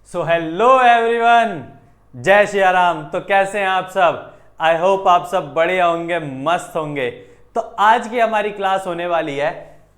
So hello everyone, जय श्री राम। तो कैसे हैं आप सब? आई होप आप सब बढ़िया होंगे, मस्त होंगे। तो आज की हमारी क्लास होने वाली है,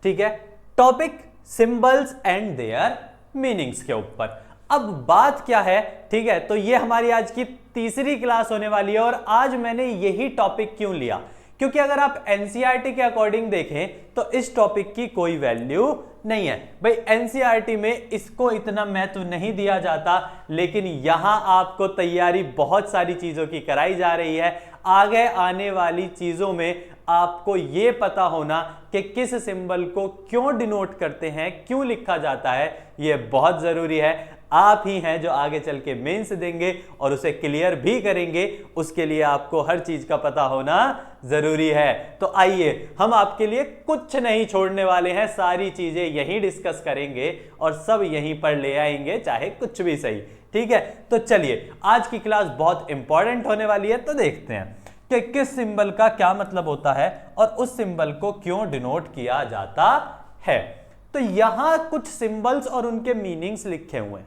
ठीक है, topic symbols and there meanings के ऊपर। अब बात क्या है, ठीक है, तो ये हमारी आज की तीसरी क्लास होने वाली है। और आज मैंने यही टॉपिक क्यों लिया, क्योंकि अगर आप एनसीईआरटी के अकॉर्डिंग देखें तो इस टॉपिक की कोई वैल्यू नहीं है भाई। एनसीईआरटी में इसको इतना महत्व नहीं दिया जाता, लेकिन यहां आपको तैयारी बहुत सारी चीजों की कराई जा रही है। आगे आने वाली चीजों में आपको यह पता होना कि किस सिंबल को क्यों डिनोट करते हैं, क्यों लिखा जाता है, यह बहुत जरूरी है। आप ही हैं जो आगे चल के मेंस देंगे और उसे क्लियर भी करेंगे, उसके लिए आपको हर चीज का पता होना जरूरी है। तो आइए, हम आपके लिए कुछ नहीं छोड़ने वाले हैं, सारी चीजें यहीं डिस्कस करेंगे और सब यहीं पर ले आएंगे, चाहे कुछ भी सही। ठीक है, तो चलिए, आज की क्लास बहुत इंपॉर्टेंट होने वाली है। तो देखते हैं कि किस सिंबल का क्या मतलब होता है और उस सिंबल को क्यों डिनोट किया जाता है। तो यहां कुछ सिंबल्स और उनके मीनिंग्स लिखे हुए हैं,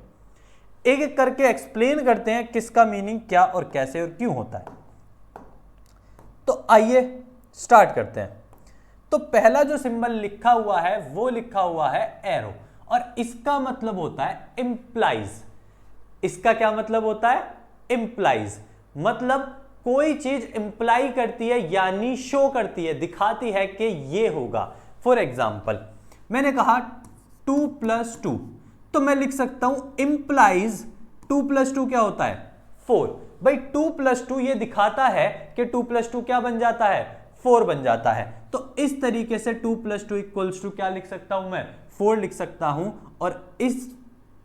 एक एक करके एक्सप्लेन करते हैं किसका मीनिंग क्या और कैसे और क्यों होता है। तो आइए स्टार्ट करते हैं। तो पहला जो सिंबल लिखा हुआ है वो लिखा हुआ है एरो, और इसका मतलब होता है इंप्लाइज। इसका क्या मतलब होता है? इंप्लाइज मतलब कोई चीज इंप्लाई करती है, यानी शो करती है, दिखाती है कि ये होगा। फॉर एग्जाम्पल, मैंने कहा 2 + 2, तो मैं लिख सकता हूं इंप्लाइज 2 + 2 क्या होता है? 4। भाई 2 + 2 ये दिखाता है कि 2 + 2 क्या बन जाता है? 4 बन जाता है। तो इस तरीके से 2 + 2 = क्या लिख सकता हूं मैं? 4 लिख सकता हूं, और इस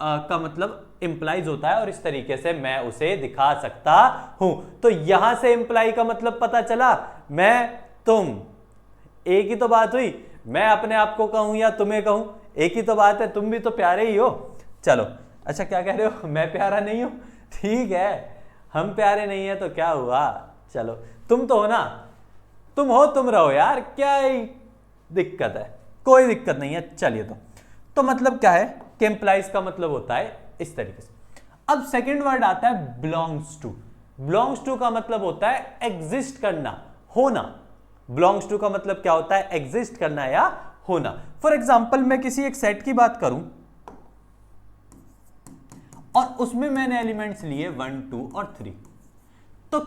का मतलब इंप्लाइज होता है, और इस तरीके से मैं उसे दिखा सकता हूं। तो यहां से इंप्लाई का मतलब पता चला, मैं तुम एक ही तो बात हुई। मैं अपने आप को कहूं या तुम्हें कहूं, एक ही तो बात है, तुम भी तो प्यारे ही हो। चलो, अच्छा क्या कह रहे हो, मैं प्यारा नहीं हूं? ठीक है, हम प्यारे नहीं है तो क्या हुआ, चलो तुम तो हो ना, तुम हो, तुम रहो यार, क्या ही दिक्कत है, कोई दिक्कत नहीं है। चलिए, तो मतलब क्या है कि इंप्लाइज का मतलब होता है इस तरीके से। अब सेकंड वर्ड आता है बिलोंग्स टू। बिलोंग्स टू का मतलब होता है एग्जिस्ट करना, होना। बिलोंग्स टू का मतलब क्या होता है? एग्जिस्ट करना या होना। फॉर एग्जाम्पल, मैं किसी एक सेट की बात करूं और उसमें मैंने एलिमेंट्स लिए 1, 2 और 3। तो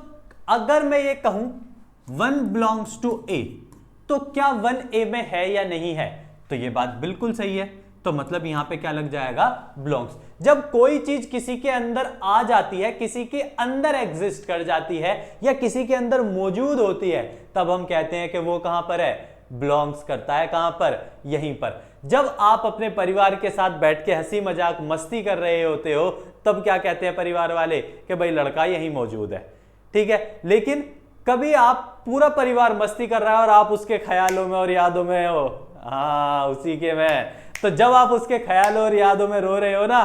अगर मैं ये कहूं 1 बिलोंग्स टू ए, तो क्या 1 ए में है या नहीं है? तो ये बात बिल्कुल सही है। तो मतलब यहां पे क्या लग जाएगा? बिलोंग्स। जब कोई चीज किसी के अंदर आ जाती है, किसी के अंदर एग्जिस्ट कर जाती है या किसी के अंदर मौजूद होती है, तब हम कहते हैं कि वो कहां पर है? बिलोंग्स करता है। कहां पर? यहीं पर। जब आप अपने परिवार के साथ बैठ के हंसी मजाक मस्ती कर रहे होते हो, तब क्या कहते हैं परिवार वाले? कि भाई लड़का यहीं मौजूद है। ठीक है, लेकिन कभी आप पूरा परिवार मस्ती कर रहा है और आप उसके ख्यालों में और यादों में हो, हाँ उसी के में। तो जब आप उसके ख्यालों और यादों में रो रहे हो ना,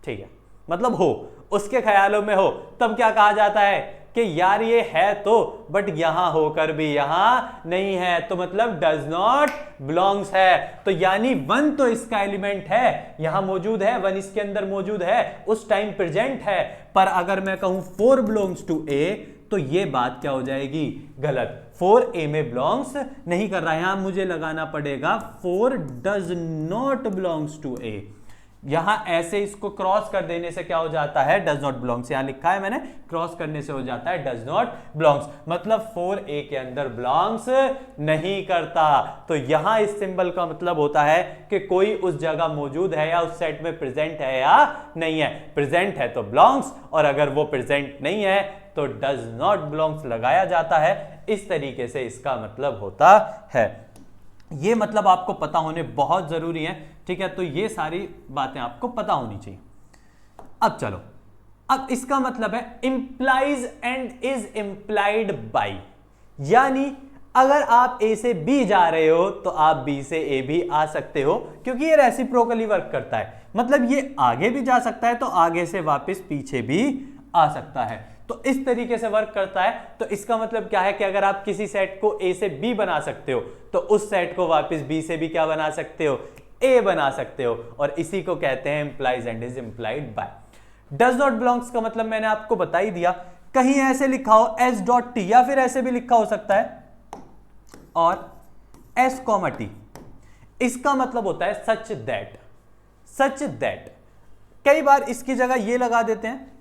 ठीक है, मतलब हो, उसके ख्यालों में हो, तब क्या कहा जाता है कि यार ये है तो, बट यहां होकर भी यहां नहीं है, तो मतलब डज नॉट बिलोंग्स है। तो यानी 1 तो इसका एलिमेंट है, यहां मौजूद है, 1 इसके अंदर मौजूद है, उस टाइम प्रेजेंट है। पर अगर मैं कहूं 4 बिलोंग्स टू ए, तो ये बात क्या हो जाएगी? गलत। 4 ए में बिलोंग्स नहीं कर रहा है, यहां मुझे लगाना पड़ेगा 4 डज नॉट बिलोंग्स टू ए। यहां ऐसे इसको क्रॉस कर देने से क्या हो जाता है? Does not belongs. यहां लिखा है मैंने, क्रॉस करने से हो जाता है डज नॉट बिलोंग्स, मतलब 4 ए के अंदर बिलोंग्स नहीं करता। तो यहां इस सिंबल का मतलब होता है कि कोई उस जगह मौजूद है या उस सेट में प्रेजेंट है या नहीं है। प्रेजेंट है तो बिलोंग्स, और अगर वो प्रेजेंट नहीं है तो डज नॉट बिलोंग्स लगाया जाता है। इस तरीके से इसका मतलब होता है। ये मतलब आपको पता होने बहुत जरूरी है, ठीक है। तो ये सारी बातें आपको पता होनी चाहिए। अब चलो, अब इसका मतलब है implies and is implied by, यानी अगर आप ए से बी जा रहे हो तो आप बी से ए भी आ सकते हो, क्योंकि ये रेसिप्रोकली वर्क करता है। मतलब ये आगे भी जा सकता है तो आगे से वापस पीछे भी आ सकता है। तो इस तरीके से वर्क करता है। तो इसका मतलब क्या है कि अगर आप किसी सेट को ए से बी बना सकते हो, तो उस सेट को वापस बी से भी क्या बना सकते हो? ए बना सकते हो, और इसी को कहते हैं implies and is implied by. Does not belongs का मतलब मैंने आपको बता ही दिया, कहीं ऐसे लिखा हो एस डॉट टी, या फिर ऐसे भी लिखा हो सकता है और एस कॉमा टी, इसका मतलब होता है सच दैट। सच दैट कई बार इसकी जगह ये लगा देते हैं,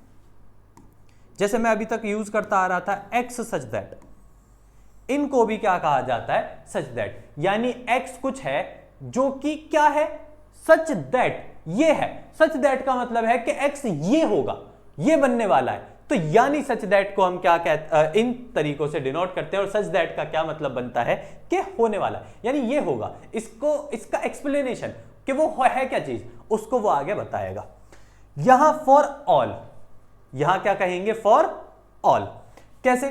जैसे मैं अभी तक यूज करता आ रहा था एक्स सच दैट, इनको भी क्या कहा जाता है, सच दैट। यानी एक्स कुछ है जो कि क्या है, सच दैट ये है। सच दैट का मतलब है कि एक्स ये होगा, ये बनने वाला है। तो यानी सच दैट को हम क्या कहते, इन तरीकों से डिनोट करते हैं। और सच दैट का क्या मतलब बनता है कि होने वाला, यानी ये होगा। इसको इसका एक्सप्लेनेशन कि वो है क्या चीज, उसको वो आगे बताएगा। यहां फॉर ऑल, यहां क्या कहेंगे, फॉर ऑल। कैसे,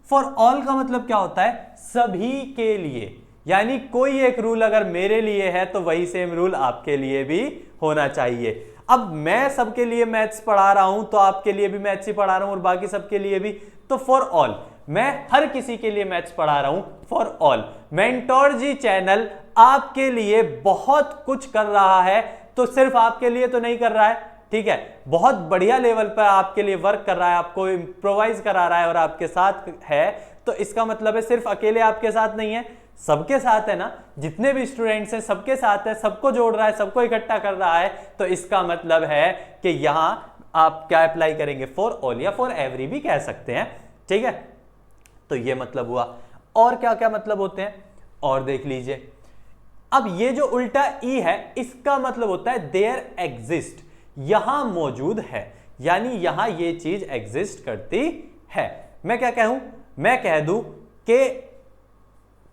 फॉर ऑल का मतलब क्या होता है, सभी के लिए। यानी कोई एक रूल अगर मेरे लिए है तो वही सेम रूल आपके लिए भी होना चाहिए। अब मैं सबके लिए मैथ्स पढ़ा रहा हूं तो आपके लिए भी मैथ्स ही पढ़ा रहा हूं, और बाकी सबके लिए भी, तो फॉर ऑल। मैं हर किसी के लिए मैथ्स पढ़ा रहा हूं, for all. Mentor ji channel आपके लिए बहुत कुछ कर रहा है, तो सिर्फ आपके लिए तो नहीं कर रहा है, ठीक है, बहुत बढ़िया लेवल पर आपके लिए वर्क कर रहा है, आपको इंप्रोवाइज करा रहा है और आपके साथ है। तो इसका मतलब है सिर्फ अकेले आपके साथ नहीं है, सबके साथ है ना। जितने भी स्टूडेंट्स हैं सबके साथ है, सबको जोड़ रहा है, सबको इकट्ठा कर रहा है। तो इसका मतलब है कि यहां आप क्या अप्लाई करेंगे, फॉर ऑल, या फॉर एवरी भी कह सकते हैं, ठीक है। तो ये मतलब हुआ। और क्या क्या मतलब होते हैं, और देख लीजिए। अब ये जो उल्टा ई है, इसका मतलब होता है देयर एग्जिस्ट, यहां मौजूद है, यानी यहां ये चीज एग्जिस्ट करती है। मैं क्या कहूं, मैं कह दूं कि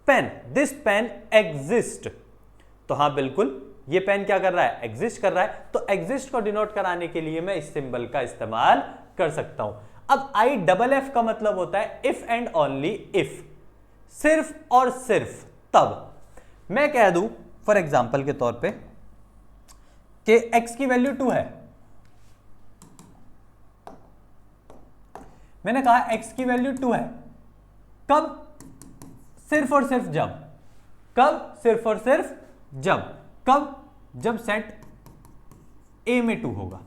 पेन, दिस पेन एग्जिस्ट, तो हां बिल्कुल ये पेन क्या कर रहा है, एग्जिस्ट कर रहा है। तो एग्जिस्ट को डिनोट कराने के लिए मैं इस सिंबल का इस्तेमाल कर सकता हूं। अब IFF का मतलब होता है इफ एंड ओनली इफ, सिर्फ और सिर्फ तब। मैं कह दूं फॉर एग्जाम्पल के तौर पे कि x की वैल्यू 2 है, मैंने कहा x की वैल्यू 2 है, कब, सिर्फ और सिर्फ जब, कब, सिर्फ और सिर्फ जब, कब, जब सेट A में 2 होगा।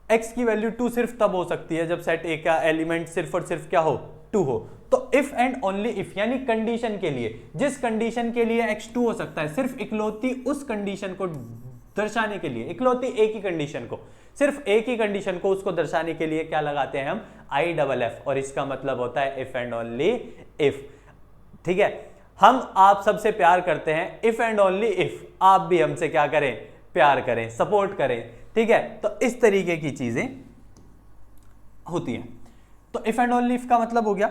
x की वैल्यू 2 सिर्फ तब हो सकती है जब सेट A का एलिमेंट सिर्फ और सिर्फ क्या हो, 2 हो। तो इफ एंड ओनली इफ, यानी कंडीशन के लिए, जिस कंडीशन के लिए x 2 हो सकता है, सिर्फ इकलौती उस कंडीशन को दर्शाने के लिए, इकलौती एक ही कंडीशन को, सिर्फ एक ही कंडीशन को, उसको दर्शाने के लिए क्या लगाते हैं हम, IFF, और इसका मतलब होता है इफ एंड ओनली इफ, ठीक है। हम आप सबसे प्यार करते हैं, इफ एंड ओनली इफ, आप भी हमसे क्या करें, प्यार करें, सपोर्ट करें, ठीक है। तो इस तरीके की चीजें होती हैं। तो इफ एंड ओनली इफ का मतलब हो गया।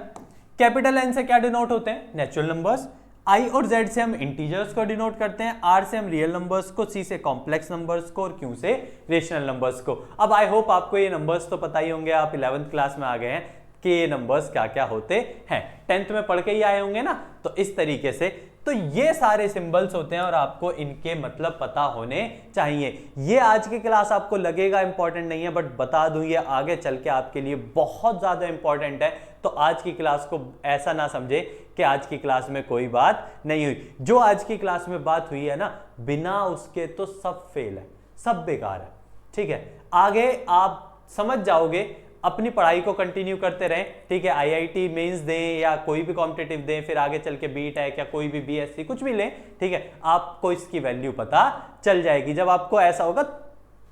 कैपिटल N से क्या डिनोट होते हैं, नेचुरल नंबर्स। I और Z से हम इंटीजर्स को डिनोट करते हैं, R से हम रियल नंबर्स को, C से कॉम्प्लेक्स नंबर्स को, और Q से रेशनल नंबर्स को। अब आई होप आपको ये नंबर्स तो पता ही होंगे, आप 11th क्लास में आ गए हैं कि ये नंबर्स क्या क्या होते हैं, 10th में पढ़ के ही आए होंगे ना। तो इस तरीके से तो ये सारे सिंबल्स होते हैं और आपको इनके मतलब पता होने चाहिए। ये आज की क्लास आपको लगेगा इंपॉर्टेंट नहीं है, बट बता दूं ये आगे चल के आपके लिए बहुत ज्यादा इंपॉर्टेंट है। तो आज की क्लास को ऐसा ना समझे कि आज की क्लास में कोई बात नहीं हुई। जो आज की क्लास में बात हुई है ना, बिना उसके तो सब फेल है, सब बेकार है, ठीक है। आगे आप समझ जाओगे, अपनी पढ़ाई को कंटिन्यू करते रहें, ठीक है। IIT मेंस दें या कोई भी कॉम्पिटिटिव दें, फिर आगे चल के BTech या कोई भी BSc कुछ भी लें, ठीक है। आपको इसकी वैल्यू पता चल जाएगी। जब आपको ऐसा होगा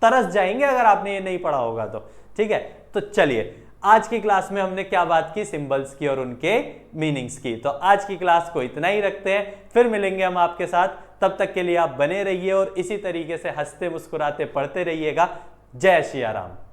तरस जाएंगे अगर आपने ये नहीं पढ़ा होगा तो, ठीक है। तो चलिए, आज की क्लास में हमने क्या बात की, सिंबल्स की और उनके मीनिंग्स की। तो आज की क्लास को इतना ही रखते हैं, फिर मिलेंगे हम आपके साथ। तब तक के लिए आप बने रहिए और इसी तरीके से हंसते मुस्कुराते पढ़ते रहिएगा। जय श्री राम।